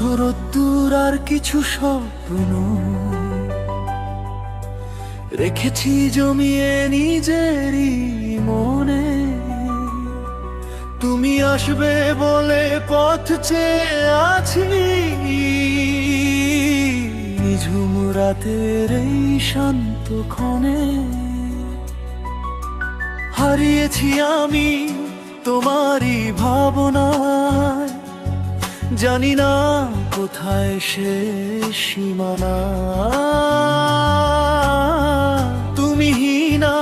মুঠো রোদ্দুর আর কিছু স্বপ্ন রেখেছি জমিয়ে নিজেরই মনে। তুমি আসবে বলে পথ চেয়ে আছি, নিঝুম রাতের এই শান্ত ক্ষণে। হারিয়েছি আমি তোমারই ভাবনায়, জানি না কোথায় শেষ সীমানা। তুমিহীনা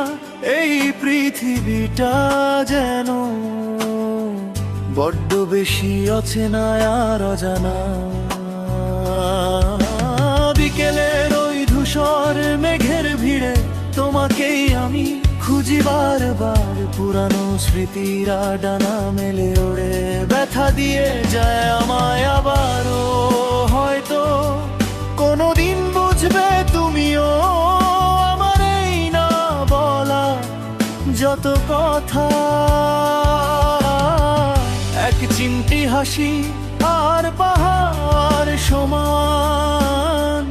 এই পৃথিবীটা যেন বড্ড বেশি অচেনা আর অজানা। বিকেলের ওই ধূসর মেঘের ভিড়ে তোমাকেই আমি খুঁজি বারবার। পুরানো স্মৃতিরা ডানা মেলে ওড়ে ব্যথা দিয়ে যায় আমায় আবারও। হয়তো কোনোদিন বুঝবে তুমিও আমার এই না বলা যত কথা। এক চিমটি হাসি আর পাহাড় সমান,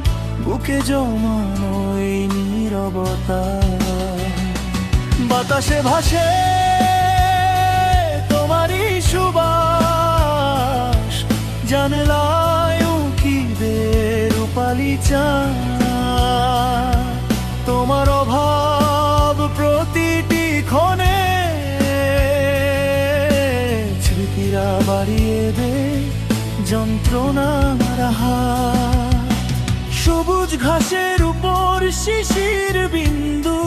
বুকে জমানো এই নীরবতা। বাতাসে ভাসে তোমারই সুবাস, জানলায় উঁকিবে রূপালি চাঁদ। তোমার অভাব প্রতিটি ক্ষণে স্মৃতিরা বাড়িয়ে দে যন্ত্রণার হাত। সবুজ ঘাসের উপর শিশির বিন্দু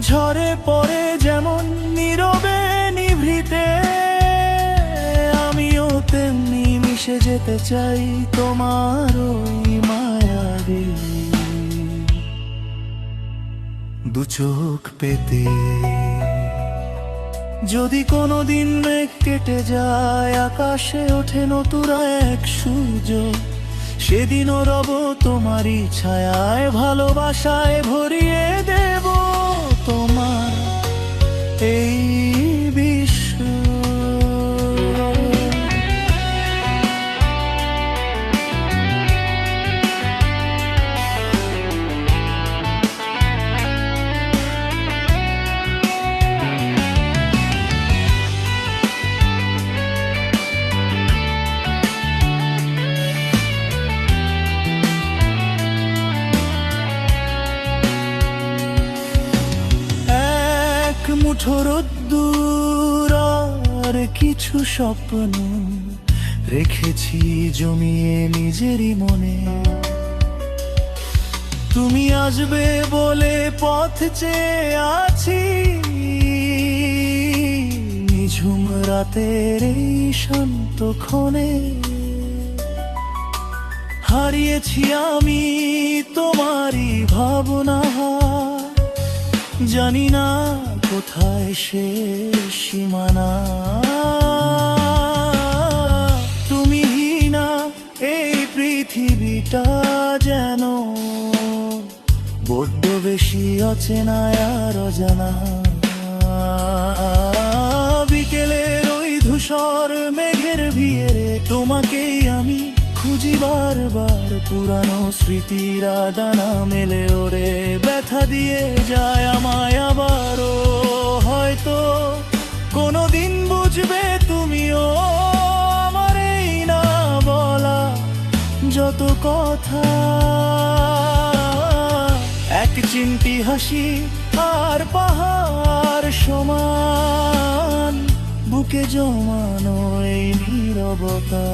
ঝরে পড়ে যেমন নীরবে নিভৃতে। আমিও তেমনি মিশে যেতে চাই তোমার ওই মায়াবী দু চোখ পেতে। যদি কোনোদিন মেঘ কেটে যায়, আকাশে ওঠে নতুন এক সূর্য, সেদিনও রব তোমারই ছায়ায়। ভালোবাসায় ভরিয়ে দেব তোমার এই বিশ্ব। মুঠো রোদ্দুর আর কিছু স্বপ্ন রেখেছি জমিয়ে নিজেরই মনে। তুমি আসবে বলে পথ চেয়ে আছি, নিঝুম রাতের এই শান্ত ক্ষণে। হারিয়েছি আমি তোমারই ভাবনা, জানি না কোথায় শেষ সীমানা। তুমিহীনা এই পৃথিবীটা যেন বড্ড বেশি অচেনা আর অজানা। বিকেলের ওই ধূসর মেঘের ভিড়ে তোমাকেই আমি খুঁজি বারবার। পুরানো স্মৃতিরা ডানা মেলে ওড়ে ব্যথা দিয়ে যায় আমায় আবারও। হয়তো কোনোদিন বুঝবে তুমিও আমার এই না বলা যত কথা। এক চিমটি হাসি আর পাহাড় সমান, বুকে জমানো এই নীরবতা।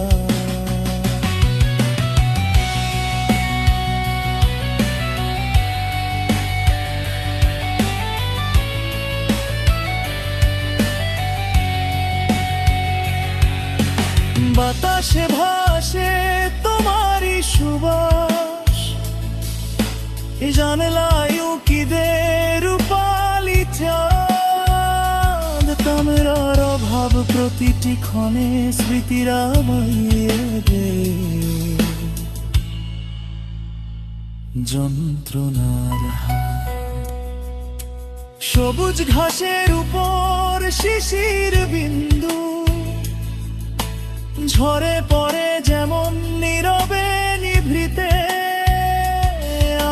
বাতাসে ভাসে তোমারই সুবাস, জানলায় উঁকিদে রূপালি চাঁদ। তামেরার অভাব প্রতিটি ক্ষণে স্মৃতিরা বইয়ে দে যন্ত্রণার হাত। সবুজ ঘাসের উপর শিশির বিন্দু ঝরে পড়ে যেমন নীরবে নিভৃতে,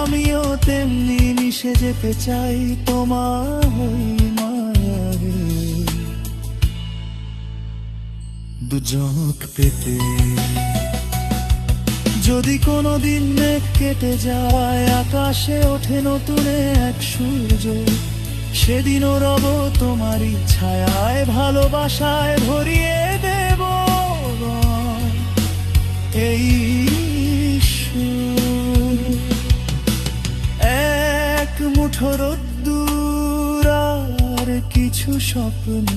আমিও তেমনি মিশে যেতে চাই তোমার ওই মায়ারে। দুজক পেতে যদি কোনোদিন মেঘ কেটে যায়, আকাশে ওঠে নতুন এক সূর্য, সেদিনও রব তোমারই ছায়ায়, ভালোবাসায় ভরিয়ে দেব এই সুর। এক মুঠো রোদ্দুর আর কিছু স্বপ্ন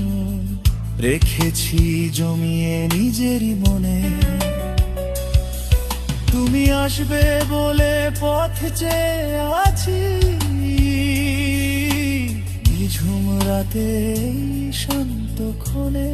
রেখেছি জমিয়ে নিজেরই মনে, তুমি আসবে বলে পথ চেয়ে আছি, নিঝুম রাতে শান্ত ক্ষণে।